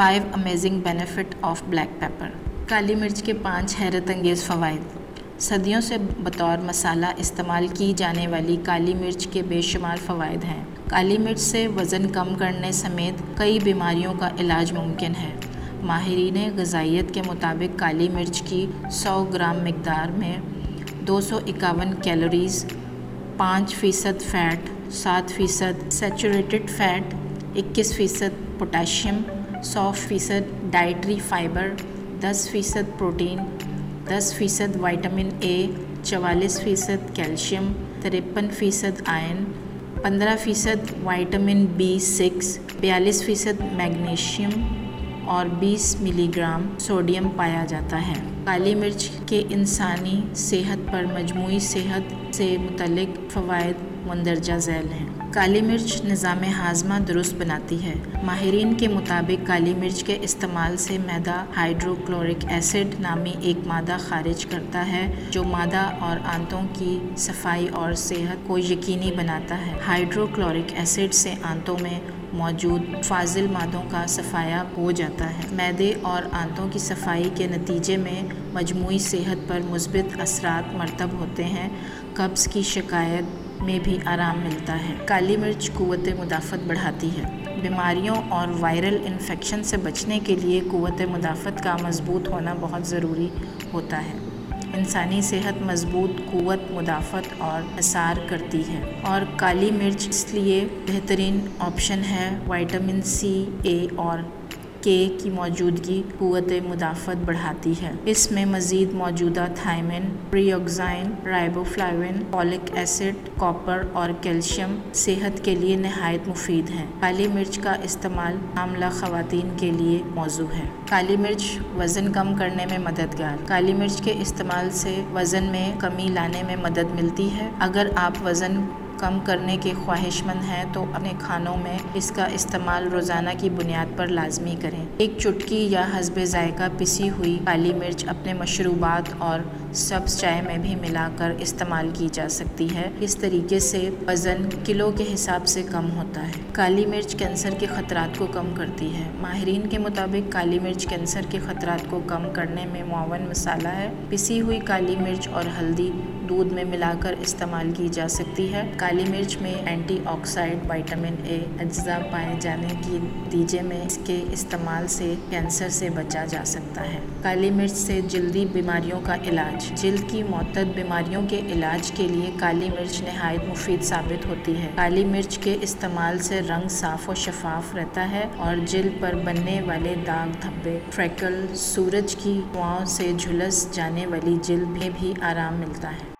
5 amazing benefit of black pepper. काली मिर्च के 5 हैरत अंगेज़ फ़वाइद। सदियों से बतौर मसाला इस्तेमाल की जाने वाली काली मिर्च के बेशुमार फ़वाइद हैं। काली मिर्च से वज़न कम करने समेत कई बीमारियों का इलाज मुमकिन है। माहिरीन ग़िज़ाइयत के मुताबिक काली मिर्च की 100 ग्राम मिक़दार में 251 calories, 5% fat, 7% saturated fat, 21% potassium, 100% dietary fibre, 10% protein, 10% vitamin A, 44% calcium, 53% iron, 15% vitamin B6, 42% magnesium और 20 मिलीग्राम सोडियम पाया जाता है। काली मिर्च के इंसानी सेहत पर मजमूई सेहत से मुतल्लिक फ़वाइद मंदरजा झैल हैं। काली मिर्च निज़ाम हाज़मा दुरुस्त बनाती है। माहिरीन के मुताबिक काली मिर्च के इस्तेमाल से मैदा हाइड्रोक्लोरिक एसिड नामी एक मादा खारिज करता है जो मादा और आंतों की सफाई और सेहत को यकीनी बनाता है। हाइड्रोक्लोरिक एसिड से आंतों में मौजूद फाजिल मादों का सफाया हो जाता है। मैदे और आंतों की सफाई के नतीजे में मजमूई सेहत पर मुस्बित असरात मरतब होते हैं। कब्ज़ की शिकायत में भी आराम मिलता है। काली मिर्च क़ुव्वत मुदाफ़त बढ़ाती है। बीमारियों और वायरल इन्फेक्शन से बचने के लिए क़ुव्वत मुदाफ़त का मज़बूत होना बहुत ज़रूरी होता है। इंसानी सेहत मज़बूत क़ुव्वत मुदाफ़त और निसार करती है और काली मिर्च इसलिए बेहतरीन ऑप्शन है। विटामिन C, A और K की मौजूदगी क़ुव्वत मुदाफ़त बढ़ाती है। इसमें मज़ीद मौजूदा thiamine, pyridoxine, riboflavin, folic acid, copper और कैल्शियम सेहत के लिए नहायत मुफीद हैं। काली मिर्च का इस्तेमाल हामिला ख़वातीन के लिए मौजू है। काली मिर्च वज़न कम करने में मददगार। काली मिर्च के इस्तेमाल से वज़न में कमी लाने में मदद मिलती है। अगर आप वज़न कम करने के ख्वाहिशमंद हैं तो अपने खानों में इसका इस्तेमाल रोज़ाना की बुनियाद पर लाजमी करें। एक चुटकी या हस्बे ज़ायक़ा पिसी हुई काली मिर्च अपने मशरूबात और सब्ज़ चाय में भी मिलाकर इस्तेमाल की जा सकती है। इस तरीके से वज़न किलो के हिसाब से कम होता है। काली मिर्च कैंसर के ख़तरात को कम करती है। माहिरीन के मुताबिक काली मिर्च कैंसर के ख़तरात को कम करने में मुआवन मसाला है। पिसी हुई काली मिर्च और हल्दी दूध में मिलाकर इस्तेमाल की जा सकती है। काली मिर्च में एंटीऑक्सीडेंट विटामिन ए अज्जा पाए जाने के नतीजे में इसके इस्तेमाल से कैंसर से बचा जा सकता है। काली मिर्च से जल्दी बीमारियों का इलाज। जिल्द की मुअत्तद बीमारियों के इलाज के लिए काली मिर्च नहायत मुफीद साबित होती है। काली मिर्च के इस्तेमाल से रंग साफ और शफाफ रहता है और जिल्द पर बनने वाले दाग धब्बे, फ्रेकल, सूरज की धुआओं से झुलस जाने वाली जिल्द में भी आराम मिलता है।